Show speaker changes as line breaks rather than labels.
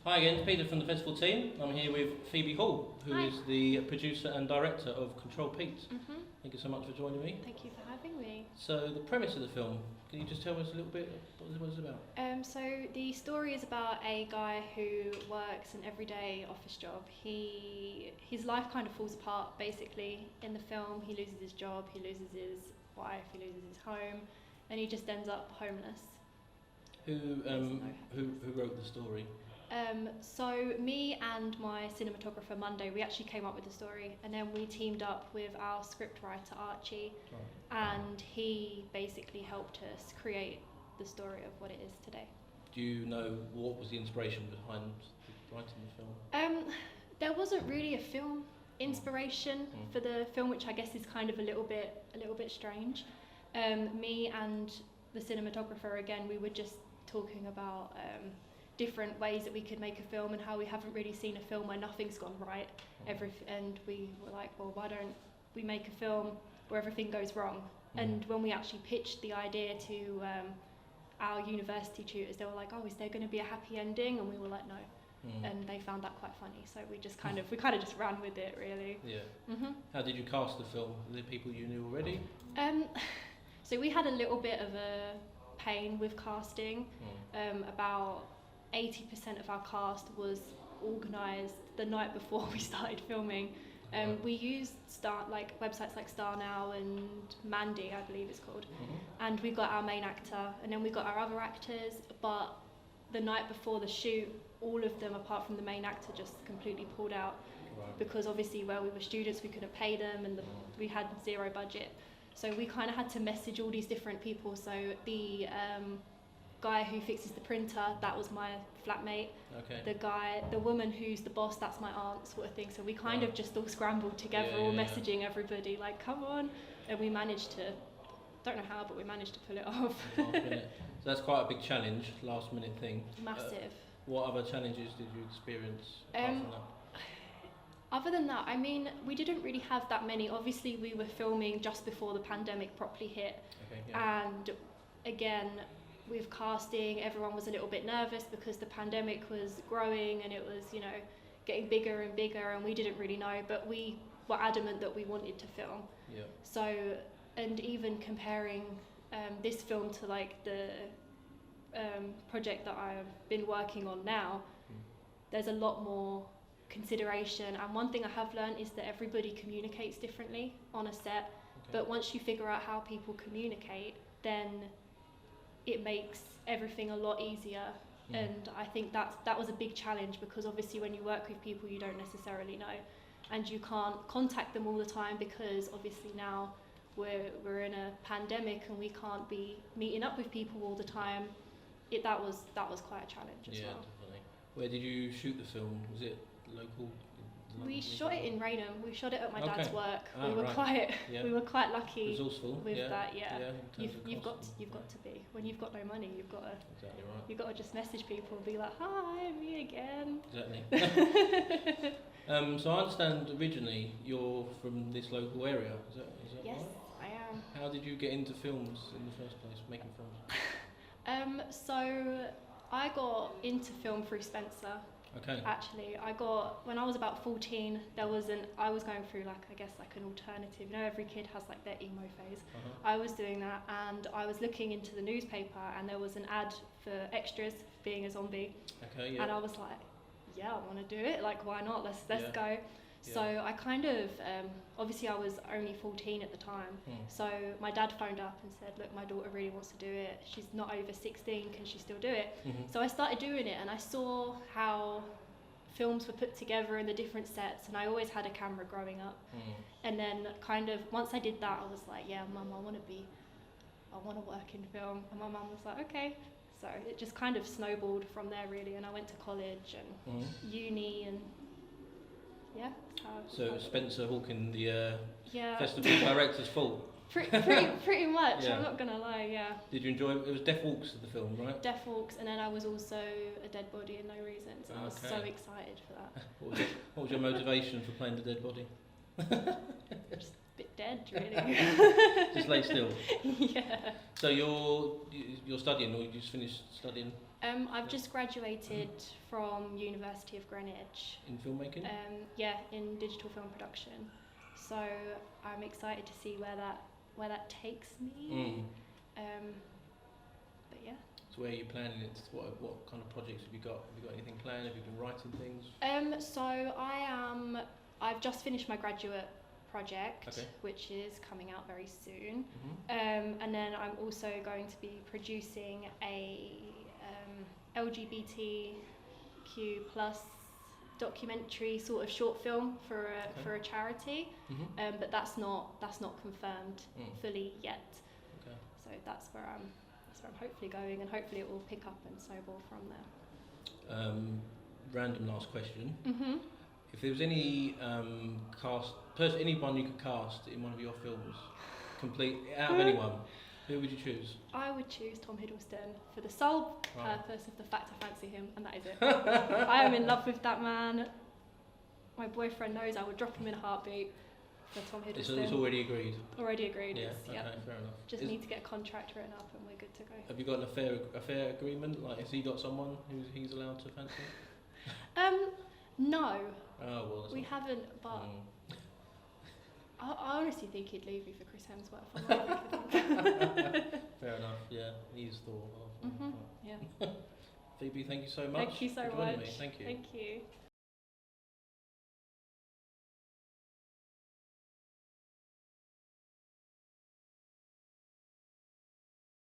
Hi again, it's Peter from the festival team. I'm here with Phoebe Hall, who
Hi.
is the producer and director of Ctrl P.ete. Thank you so much for joining me.
Thank you for having me.
So, the premise of the film, can you just tell us a little bit what it's about?
So the story is about a guy who works an everyday office job. His life kind of falls apart basically in the film. He loses his job, he loses his wife, he loses his home, and he just ends up homeless.
Who wrote the story?
So me and my cinematographer Monday, we actually came up with the story, and then we teamed up with our scriptwriter Archie, and he basically helped us create the story of what it is today.
Do you know what was the inspiration behind writing the film?
There wasn't really a film inspiration for the film, which I guess is kind of a little bit strange. Me and the cinematographer again, we were just talking about different ways that we could make a film and how we haven't really seen a film where nothing's gone right. And we were like, well, why don't we make a film where everything goes wrong? And when we actually pitched the idea to our university tutors, they were like, oh, is there going to be a happy ending? And we were like, no. And they found that quite funny, so we kind of just ran with it, really.
Yeah. How did you cast the film? Were there people you knew already?
So we had a little bit of a pain with casting. About 80% of our cast was organised the night before we started filming. We used websites like Star Now and Mandy, I believe it's called, and we got our main actor, and then we got our other actors. But the night before the shoot, all of them, apart from the main actor, just completely pulled out because obviously where we were students, we couldn't pay them, and we had zero budget. So we kind of had to message all these different people. So the guy who fixes the printer, that was my flatmate.
Okay.
The woman who's the boss, that's my aunt, sort of thing. So we kind of just all scrambled together, messaging everybody like, come on. And we managed to, don't know how, but we managed to pull it off.
So that's quite a big challenge, last minute thing.
Massive.
What other challenges did you experience apart from that?
Other than that, I mean, we didn't really have that many. Obviously, we were filming just before the pandemic properly hit. And again, with casting, everyone was a little bit nervous because the pandemic was growing and it was, getting bigger and bigger, and we didn't really know, but we were adamant that we wanted to film. So, and even comparing this film to like the project that I've been working on now, there's a lot more consideration. And one thing I have learned is that everybody communicates differently on a set, but once you figure out how people communicate, then it makes everything a lot easier. And I think that was a big challenge, because obviously when you work with people you don't necessarily know, and you can't contact them all the time because obviously now we're in a pandemic and we can't be meeting up with people all the time. That was quite a challenge as well.
Yeah, definitely. Where did you shoot the film? Was it local?
We shot it in Raynham. We shot it at my dad's work.
We
were quite lucky.
Resourceful
with that.
You've
got to be. When you've got no money, you've got to.
Exactly right.
You've got to just message people and be like, "Hi, me again."
Exactly. So I understand originally you're from this local area. Is that
yes,
right?
I am.
How did you get into films in the first place, making films?
So I got into film through Spencer.
Okay.
Actually, when I was about 14, I was going through an alternative. Every kid has like their emo phase. I was doing that, and I was looking into the newspaper, and there was an ad for extras being a zombie.
Okay. Yeah.
And I was like, yeah, I want to do it. Like, why not? Let's go.
Yeah.
So I kind of, obviously I was only 14 at the time, so my dad phoned up and said, look, my daughter really wants to do it. She's not over 16, can she still do it? So I started doing it, and I saw how films were put together in the different sets, and I always had a camera growing up. And then kind of, once I did that, I was like, yeah, Mum, I want to work in film. And my mum was like, okay. So it just kind of snowballed from there, really, and I went to college and uni, and yeah.
So Spencer Hawking, the festival director's fault?
Pretty much,
Yeah.
I'm not gonna lie, yeah.
Did you enjoy it? It was Death Walks of the film, right?
Death Walks, and then I was also a dead body in No Reasons, and I was so excited for that.
What was your motivation for playing the dead body?
Just a bit dead, really.
Just lay still?
Yeah.
So you're studying, or you just finished studying?
I've just graduated from University of Greenwich.
In filmmaking?
Yeah, in digital film production. So I'm excited to see where that takes me. But yeah.
So where are you planning it? What kind of projects have you got? Have you got anything planned? Have you been writing things?
So I've just finished my graduate project, which is coming out very soon. And then I'm also going to be producing a LGBTQ plus documentary sort of short film for a charity. But that's not confirmed fully yet. So that's where I'm hopefully going, and hopefully it will pick up and snowball from there.
Random last question. If there was any anyone you could cast in one of your films, out of anyone, who would you choose?
I would choose Tom Hiddleston for the sole purpose of the fact I fancy him, and that is it. I am in love with that man. My boyfriend knows I would drop him in a heartbeat for Tom Hiddleston.
It's already agreed?
Already agreed.
Yeah, fair enough.
Just need to get a contract written up and we're good to go.
Have you got a fair agreement? Like, has he got someone he's allowed to fancy?
No.
Oh, well,
we haven't, but I honestly think he'd leave me for Chris Hemsworth.
Fair enough, yeah. He's Thor.
Yeah.
Phoebe, thank you so much.
Thank you so much.
Thank you.
Thank you.